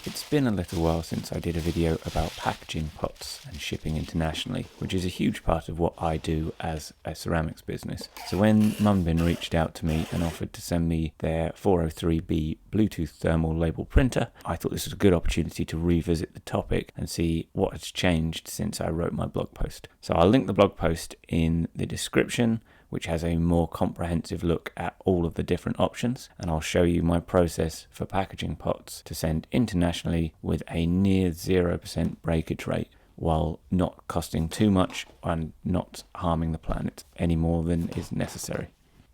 It's been a little while since I did a video about packaging pots and shipping internationally, which is a huge part of what I do as a ceramics business. So when MUNBYN reached out to me and offered to send me their 403B Bluetooth thermal label printer, I thought this was a good opportunity to revisit the topic and see what has changed since I wrote my blog post. So I'll link the blog post in the description, which has a more comprehensive look at all of the different options, and I'll show you my process for packaging pots to send internationally with a near 0% breakage rate while not costing too much and not harming the planet any more than is necessary.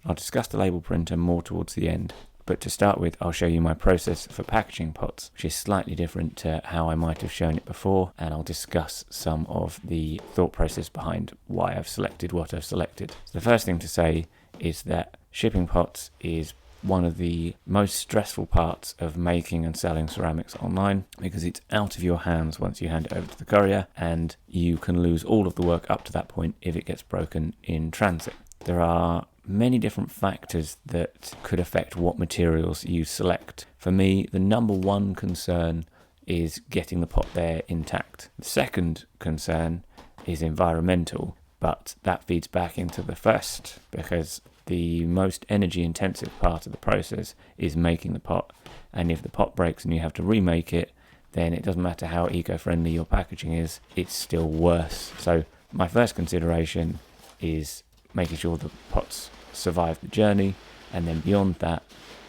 I'll discuss the label printer more towards the end, but to start with, I'll show you my process for packaging pots, which is slightly different to how I might have shown it before, and I'll discuss some of the thought process behind why I've selected what I've selected. So the first thing to say is that shipping pots is one of the most stressful parts of making and selling ceramics online, because it's out of your hands once you hand it over to the courier, and you can lose all of the work up to that point if it gets broken in transit. There are many different factors that could affect what materials you select. For me, the number one concern is getting the pot there intact. The second concern is environmental, but that feeds back into the first, because the most energy intensive part of the process is making the pot, and if the pot breaks and you have to remake it, then it doesn't matter how eco-friendly your packaging is, it's still worse. So my first consideration is making sure the pots survive the journey, and then beyond that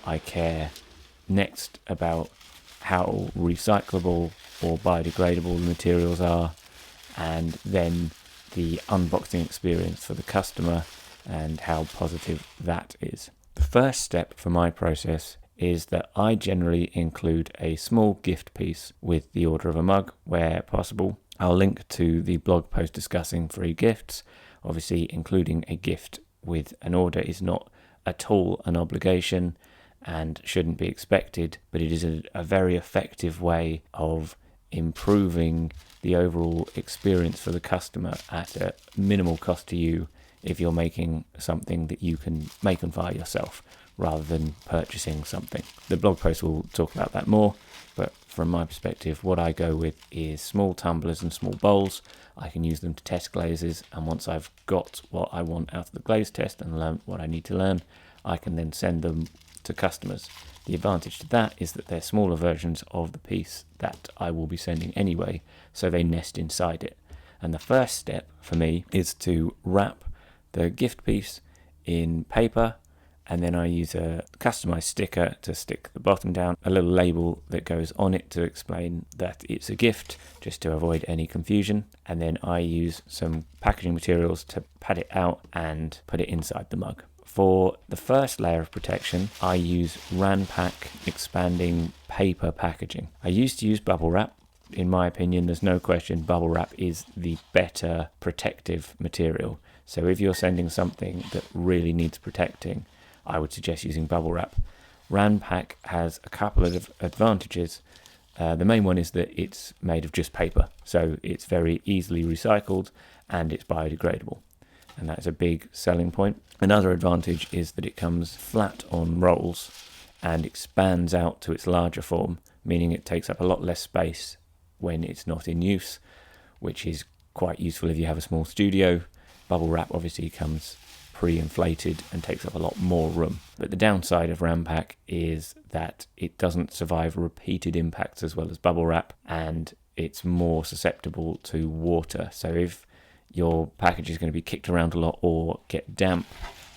I care next about how recyclable or biodegradable the materials are, and then the unboxing experience for the customer and how positive that is. The first step for my process is that I generally include a small gift piece with the order of a mug where possible. I'll link to the blog post discussing free gifts. Obviously, including a gift with an order is not at all an obligation and shouldn't be expected, but it is a very effective way of improving the overall experience for the customer at a minimal cost to you if you're making something that you can make and fire yourself rather than purchasing something. The blog post will talk about that more, but from my perspective, what I go with is small tumblers and small bowls. I can use them to test glazes, and once I've got what I want out of the glaze test and learned what I need to learn, I can then send them to customers. The advantage to that is that they're smaller versions of the piece that I will be sending anyway, so they nest inside it. And the first step for me is to wrap the gift piece in paper, and then I use a customized sticker to stick the bottom down, a little label that goes on it to explain that it's a gift, just to avoid any confusion. And then I use some packaging materials to pad it out and put it inside the mug. For the first layer of protection, I use Ranpak expanding paper packaging. I used to use bubble wrap. In my opinion, there's no question bubble wrap is the better protective material. So if you're sending something that really needs protecting, I would suggest using bubble wrap. Ranpak has a couple of advantages. The main one is that it's made of just paper, so it's very easily recycled and it's biodegradable, and that's a big selling point. Another advantage is that it comes flat on rolls and expands out to its larger form, meaning it takes up a lot less space when it's not in use, which is quite useful if you have a small studio. Bubble wrap obviously comes pre-inflated and takes up a lot more room. But the downside of Ranpak is that it doesn't survive repeated impacts as well as bubble wrap, and it's more susceptible to water. So if your package is going to be kicked around a lot or get damp,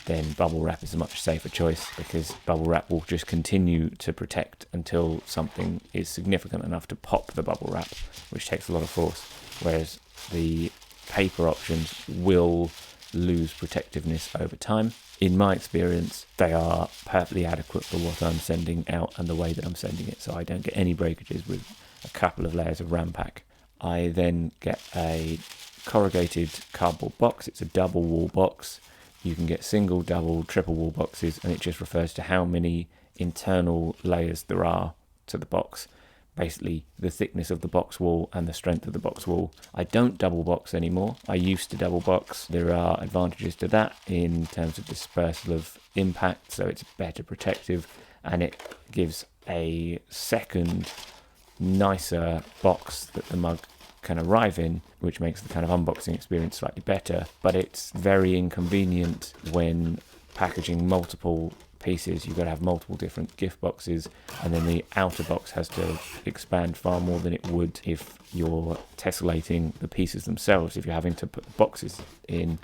then bubble wrap is a much safer choice, because bubble wrap will just continue to protect until something is significant enough to pop the bubble wrap, which takes a lot of force, whereas the paper options will lose protectiveness over time. In my experience, they are perfectly adequate for what I'm sending out and the way that I'm sending it, so I don't get any breakages with a couple of layers of Ranpak. I then get a corrugated cardboard box. It's a double wall box. You can get single, double, triple wall boxes, and it just refers to how many internal layers there are to the box. Basically the thickness of the box wall and the strength of the box wall. I don't double box anymore. I used to double box. There are advantages to that in terms of dispersal of impact, so it's better protective, and it gives a second nicer box that the mug can arrive in, which makes the kind of unboxing experience slightly better, but it's very inconvenient when packaging multiple pieces. You've got to have multiple different gift boxes, and then the outer box has to expand far more than it would if you're tessellating the pieces themselves. If you're having to put the boxes in,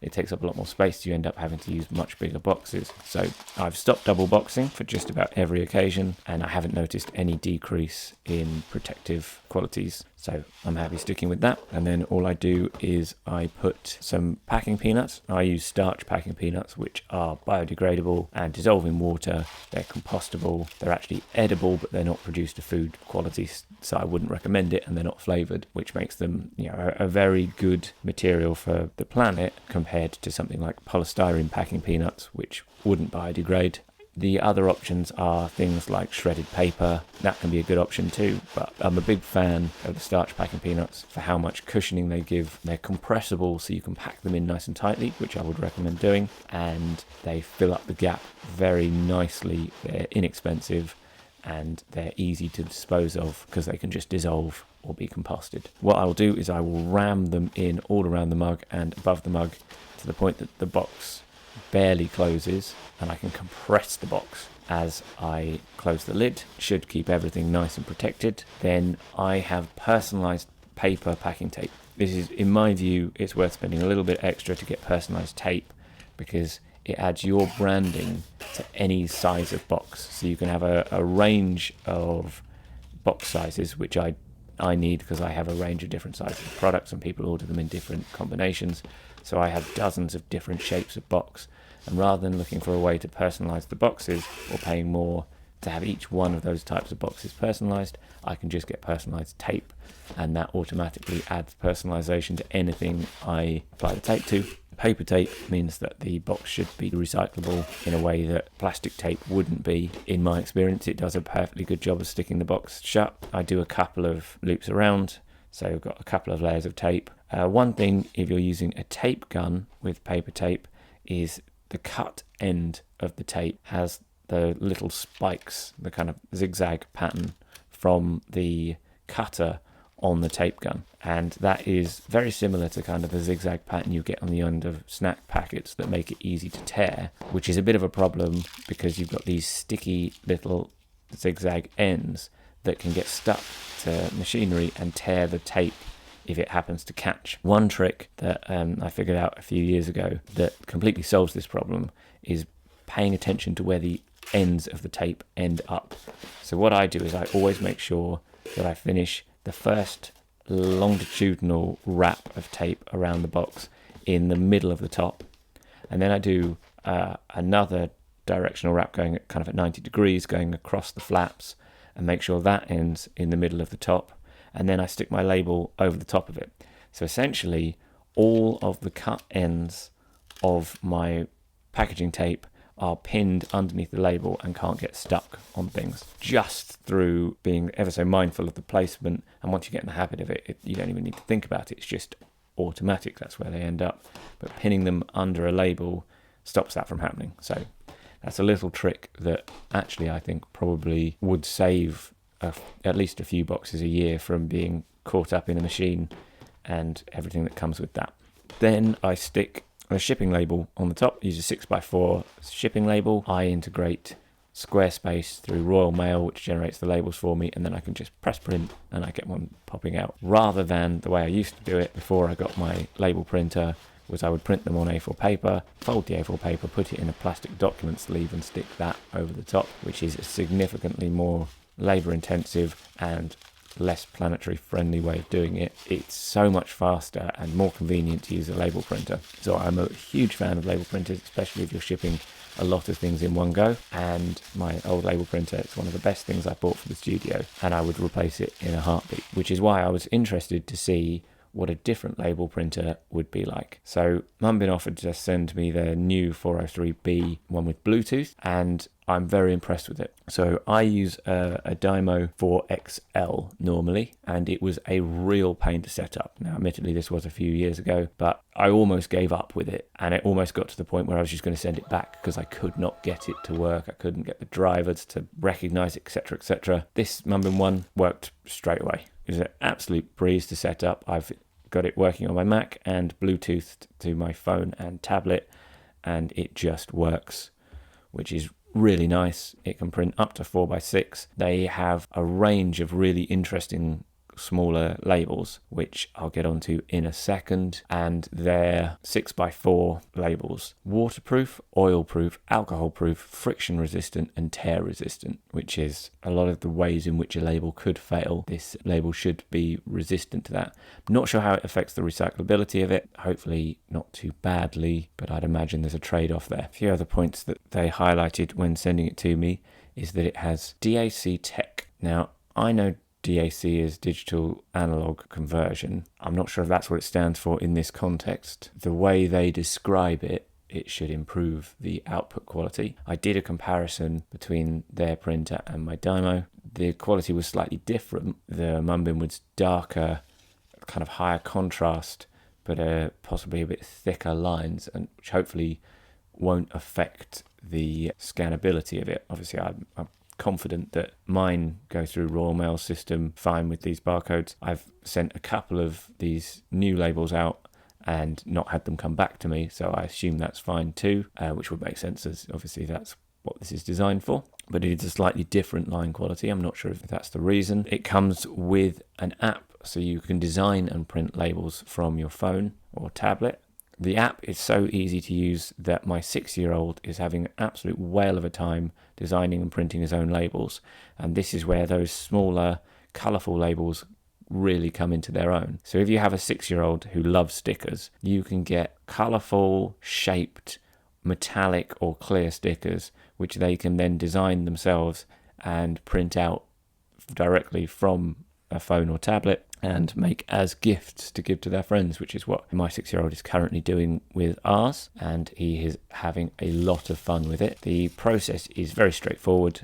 it takes up a lot more space. You end up having to use much bigger boxes. So I've stopped double boxing for just about every occasion, and I haven't noticed any decrease in protective qualities. So I'm happy sticking with that. And then all I do is I put some packing peanuts. I use starch packing peanuts, which are biodegradable and dissolve in water. They're compostable. They're actually edible, but they're not produced to food quality, so I wouldn't recommend it, and they're not flavored, which makes them, a very good material for the planet compared to something like polystyrene packing peanuts, which wouldn't biodegrade. The other options are things like shredded paper. That can be a good option too, but I'm a big fan of the starch packing peanuts for how much cushioning they give. They're compressible, so you can pack them in nice and tightly, which I would recommend doing, and they fill up the gap very nicely. They're inexpensive, and they're easy to dispose of because they can just dissolve or be composted. What I'll do is I will ram them in all around the mug and above the mug to the point that the box barely closes, and I can compress the box as I close the lid. Should keep everything nice and protected. Then I have personalized paper packing tape. This is, in my view, it's worth spending a little bit extra to get personalized tape because it adds your branding to any size of box. So you can have a range of box sizes, which I need because I have a range of different sizes of products and people order them in different combinations. So I have dozens of different shapes of box. And rather than looking for a way to personalize the boxes or paying more to have each one of those types of boxes personalized, I can just get personalized tape, and that automatically adds personalization to anything I apply the tape to. Paper tape means that the box should be recyclable in a way that plastic tape wouldn't be. In my experience, it does a perfectly good job of sticking the box shut. I do a couple of loops around, so I've got a couple of layers of tape. One thing, if you're using a tape gun with paper tape, is the cut end of the tape has the little spikes, the kind of zigzag pattern from the cutter on the tape gun, and that is very similar to kind of the zigzag pattern you get on the end of snack packets that make it easy to tear, which is a bit of a problem because you've got these sticky little zigzag ends that can get stuck to machinery and tear the tape if it happens to catch. One trick that I figured out a few years ago that completely solves this problem is paying attention to where the ends of the tape end up. So what I do is I always make sure that I finish the first longitudinal wrap of tape around the box in the middle of the top, and then I do another directional wrap going at kind of at 90 degrees going across the flaps and make sure that ends in the middle of the top, and then I stick my label over the top of it. So essentially all of the cut ends of my packaging tape are pinned underneath the label and can't get stuck on things, just through being ever so mindful of the placement. And once you get in the habit of it, you don't even need to think about it. It's just automatic. That's where they end up. But pinning them under a label stops that from happening. So that's a little trick that actually I think probably would save at least a few boxes a year from being caught up in a machine and everything that comes with that. Then I stick a shipping label on the top. Use a 6x4 shipping label. I integrate Squarespace through Royal Mail, which generates the labels for me, and then I can just press print and I get one popping out. Rather than the way I used to do it before I got my label printer, was I would print them on A4 paper, fold the A4 paper, put it in a plastic document sleeve and stick that over the top, which is a significantly more labor intensive and less planetary friendly way of doing it. It's so much faster and more convenient to use a label printer. So I'm a huge fan of label printers, especially if you're shipping a lot of things in one go. And my old label printer, it's one of the best things I bought for the studio, and I would replace it in a heartbeat, which is why I was interested to see what a different label printer would be like. So MUNBYN offered to send me their new 403B one with Bluetooth, and I'm very impressed with it. So I use a Dymo 4XL normally, and it was a real pain to set up. Now, admittedly, this was a few years ago, but I almost gave up with it, and it almost got to the point where I was just going to send it back because I could not get it to work. I couldn't get the drivers to recognize it, etc., etc. This MUNBYN one worked straight away. It was an absolute breeze to set up. I've got it working on my Mac and Bluetoothed to my phone and tablet, and it just works, which is really nice. It can print up to 4x6. They have a range of really interesting smaller labels, which I'll get onto in a second, and they're 6x4 labels: waterproof, oil-proof, alcohol-proof, friction-resistant, and tear-resistant, which is a lot of the ways in which a label could fail. This label should be resistant to that. I'm not sure how it affects the recyclability of it. Hopefully not too badly, but I'd imagine there's a trade-off there. A few other points that they highlighted when sending it to me is that it has DAC tech. Now, I know DAC is digital analog conversion. I'm not sure if that's what it stands for in this context. The way they describe it, it should improve the output quality. I did a comparison between their printer and my Dymo. The quality was slightly different. The MUNBYN was darker, kind of higher contrast, but possibly a bit thicker lines, and which hopefully won't affect the scannability of it. Obviously, I'm confident that mine go through Royal Mail system fine with these barcodes. I've sent a couple of these new labels out and not had them come back to me, so I assume that's fine too, which would make sense, as obviously that's what this is designed for. But it is a slightly different line quality. I'm not sure if that's the reason. It comes with an app, so you can design and print labels from your phone or tablet. The app is so easy to use that my 6-year-old is having an absolute whale of a time designing and printing his own labels. And this is where those smaller, colourful labels really come into their own. So if you have a 6-year-old who loves stickers, you can get colourful, shaped, metallic or clear stickers, which they can then design themselves and print out directly from a phone or tablet and make as gifts to give to their friends, which is what my 6-year-old is currently doing with ours, and he is having a lot of fun with it. The process is very straightforward,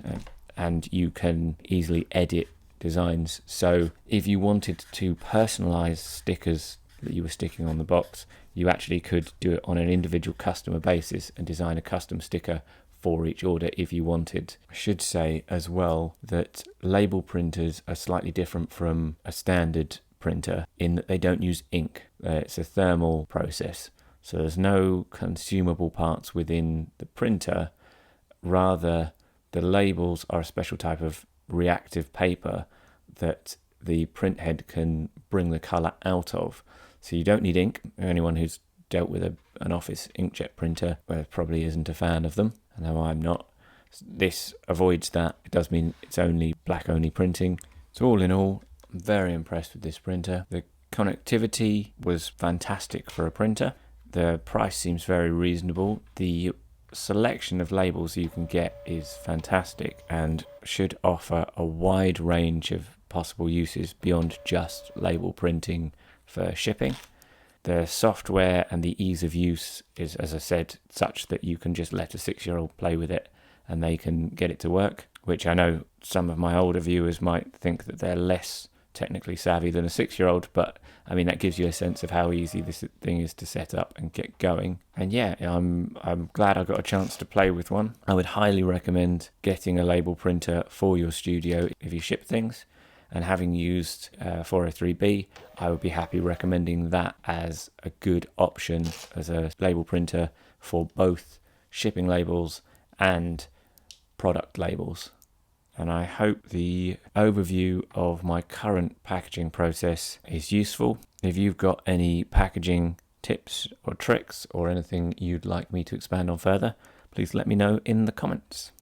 and you can easily edit designs. So if you wanted to personalize stickers that you were sticking on the box, you actually could do it on an individual customer basis and design a custom sticker for each order if you wanted. I should say as well that label printers are slightly different from a standard printer in that they don't use ink. It's a thermal process, so there's no consumable parts within the printer. Rather, the labels are a special type of reactive paper that the printhead can bring the colour out of. So you don't need ink. Anyone who's dealt with an office inkjet printer probably isn't a fan of them. I know I'm not. This avoids that. It does mean it's only black only printing. So all in all, I'm very impressed with this printer. The connectivity was fantastic for a printer. The price seems very reasonable. The selection of labels you can get is fantastic and should offer a wide range of possible uses beyond just label printing for shipping. The software and the ease of use is, as I said, such that you can just let a 6-year-old play with it and they can get it to work, which I know some of my older viewers might think that they're less technically savvy than a 6-year-old, but I mean, that gives you a sense of how easy this thing is to set up and get going. And yeah, I'm glad I got a chance to play with one. I would highly recommend getting a label printer for your studio if you ship things. And having used 403B, I would be happy recommending that as a good option as a label printer for both shipping labels and product labels. And I hope the overview of my current packaging process is useful. If you've got any packaging tips or tricks or anything you'd like me to expand on further, please let me know in the comments.